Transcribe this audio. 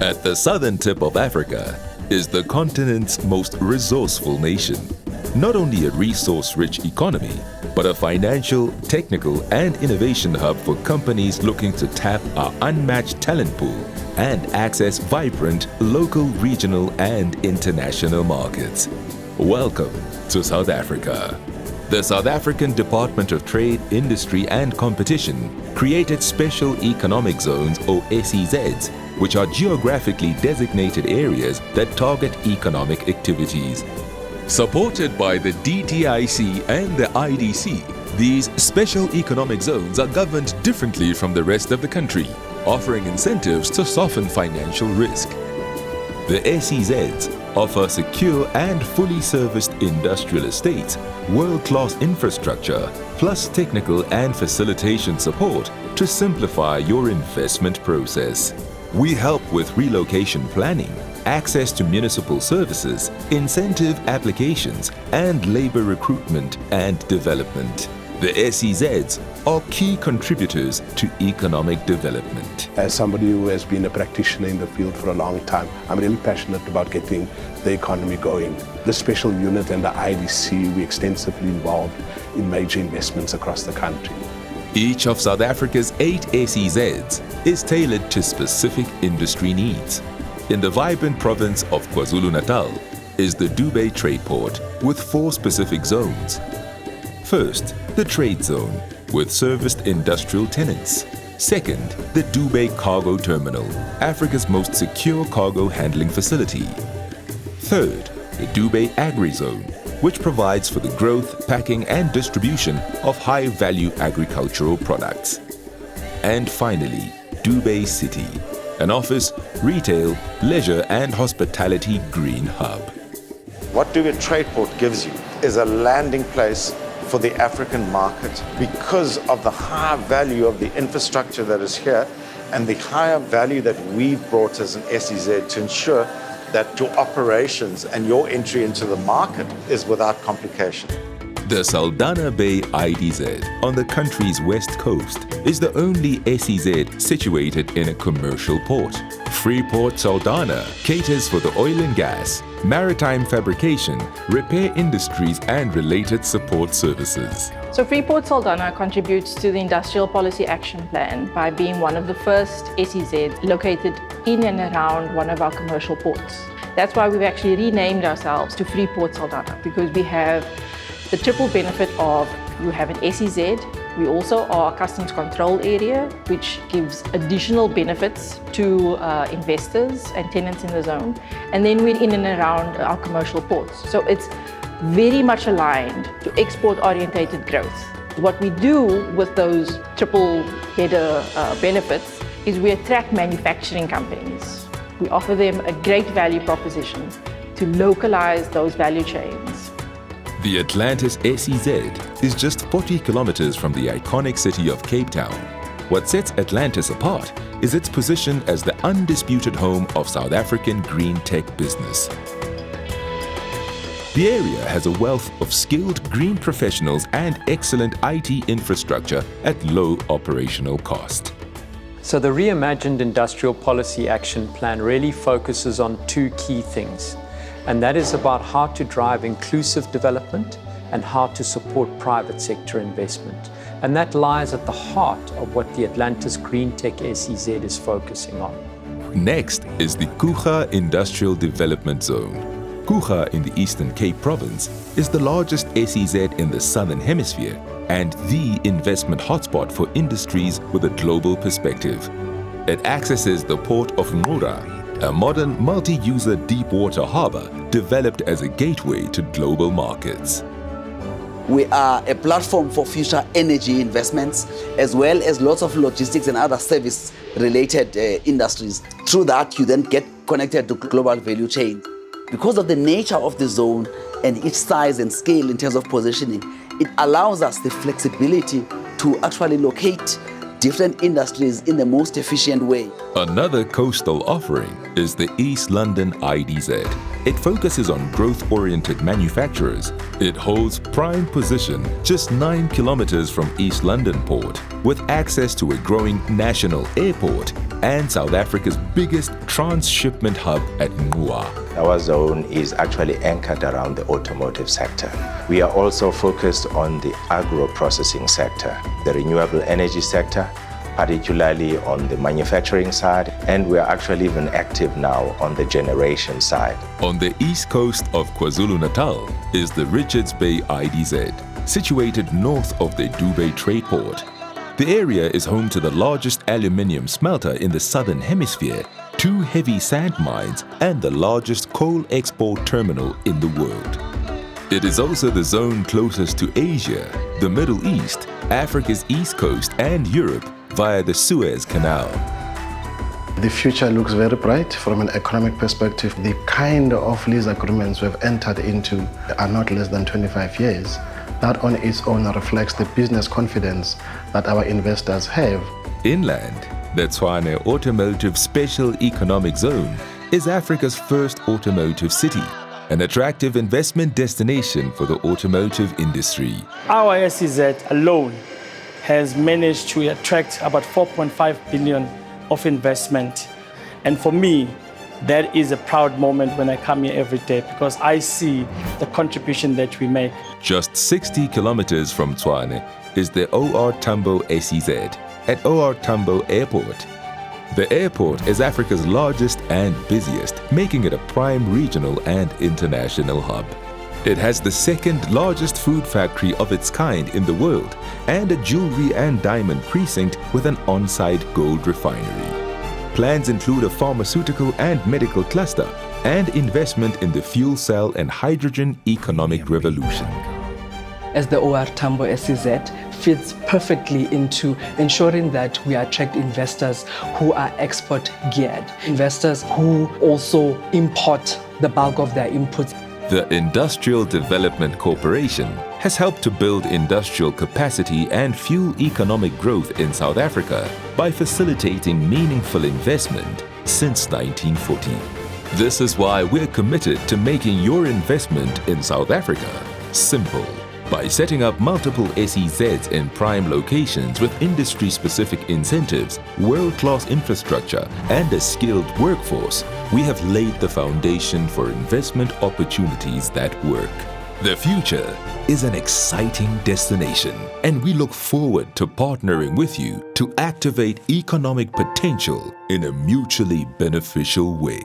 At the southern tip of Africa is the continent's most resourceful nation. Not only a resource-rich economy, but a financial, technical, and innovation hub for companies looking to tap our unmatched talent pool and access vibrant local, regional, and international markets. Welcome to South Africa. The South African Department of Trade, Industry and Competition created Special Economic Zones, or SEZs, which are geographically designated areas that target economic activities. Supported by the DTIC and the IDC, these special economic zones are governed differently from the rest of the country, offering incentives to soften financial risk. The SEZs offer secure and fully serviced industrial estates, world-class infrastructure, plus technical and facilitation support to simplify your investment process. We help with relocation planning, access to municipal services, incentive applications, and labor recruitment and development. The SEZs are key contributors to economic development. As somebody who has been a practitioner in the field for a long time, I'm really passionate about getting the economy going. The special unit and the IDC, we're extensively involved in major investments across the country. Each of South Africa's 8 SEZs is tailored to specific industry needs. In the vibrant province of KwaZulu-Natal is the Dube Trade Port with 4 specific zones. First, the Trade Zone with serviced industrial tenants. Second, the Dube Cargo Terminal, Africa's most secure cargo handling facility. Third, the Dube Agri Zone, which provides for the growth, packing and distribution of high-value agricultural products. And finally, Dube City, an office, retail, leisure and hospitality green hub. What Dube Trade Port gives you is a landing place for the African market because of the high value of the infrastructure that is here and the higher value that we've brought as an SEZ to ensure that your operations and your entry into the market is without complication. The Saldanha Bay IDZ on the country's west coast is the only SEZ situated in a commercial port. Freeport Saldanha caters for the oil and gas, maritime fabrication, repair industries and related support services. So Freeport Saldanha contributes to the Industrial Policy Action Plan by being one of the first SEZs located in and around one of our commercial ports. That's why we've actually renamed ourselves to Freeport Saldanha, because we have the triple benefit of you have an SEZ, we also are a customs control area, which gives additional benefits to investors and tenants in the zone. And then we're in and around our commercial ports. So it's very much aligned to export-orientated growth. What we do with those triple header benefits is we attract manufacturing companies. We offer them a great value proposition to localize those value chains. The Atlantis SEZ is just 40 kilometers from the iconic city of Cape Town. What sets Atlantis apart is its position as the undisputed home of South African green tech business. The area has a wealth of skilled green professionals and excellent IT infrastructure at low operational cost. So the Reimagined Industrial Policy Action Plan really focuses on 2 key things. And that is about how to drive inclusive development and how to support private sector investment. And that lies at the heart of what the Atlantis Green Tech SEZ is focusing on. Next is the Kuga Industrial Development Zone. Kuga in the Eastern Cape Province is the largest SEZ in the Southern Hemisphere and the investment hotspot for industries with a global perspective. It accesses the port of Ngqura, a modern multi-user deep-water harbor developed as a gateway to global markets. We are a platform for future energy investments, as well as lots of logistics and other service-related industries. Through that, you then get connected to global value chains. Because of the nature of the zone and its size and scale in terms of positioning, it allows us the flexibility to actually locate different industries in the most efficient way. Another coastal offering is the East London IDZ. It focuses on growth-oriented manufacturers. It holds prime position just 9 kilometers from East London Port, with access to a growing national airport and South Africa's biggest transshipment hub at Ngqura. Our zone is actually anchored around the automotive sector. We are also focused on the agro-processing sector, the renewable energy sector, particularly on the manufacturing side, and we are actually even active now on the generation side. On the east coast of KwaZulu-Natal is the Richards Bay IDZ, situated north of the Dubai trade port. The area is home to the largest aluminium smelter in the southern hemisphere, 2 heavy sand mines, and the largest coal export terminal in the world. It is also the zone closest to Asia, the Middle East, Africa's east coast, and Europe via the Suez Canal. The future looks very bright from an economic perspective. The kind of lease agreements we've entered into are not less than 25 years. That on its own reflects the business confidence that our investors have. Inland, the Tshwane Automotive Special Economic Zone is Africa's first automotive city, an attractive investment destination for the automotive industry. Our SEZ alone has managed to attract about 4.5 billion of investment. And for me, that is a proud moment when I come here every day because I see the contribution that we make. Just 60 kilometers from Tshwane is the OR Tambo SEZ at OR Tambo Airport. The airport is Africa's largest and busiest, making it a prime regional and international hub. It has the second largest food factory of its kind in the world and a jewelry and diamond precinct with an on-site gold refinery. Plans include a pharmaceutical and medical cluster and investment in the fuel cell and hydrogen economic revolution. As the OR Tambo SEZ fits perfectly into ensuring that we attract investors who are export geared, investors who also import the bulk of their inputs. The Industrial Development Corporation has helped to build industrial capacity and fuel economic growth in South Africa by facilitating meaningful investment since 1940. This is why we're committed to making your investment in South Africa simple. By setting up multiple SEZs in prime locations with industry-specific incentives, world-class infrastructure, and a skilled workforce, we have laid the foundation for investment opportunities that work. The future is an exciting destination, and we look forward to partnering with you to activate economic potential in a mutually beneficial way.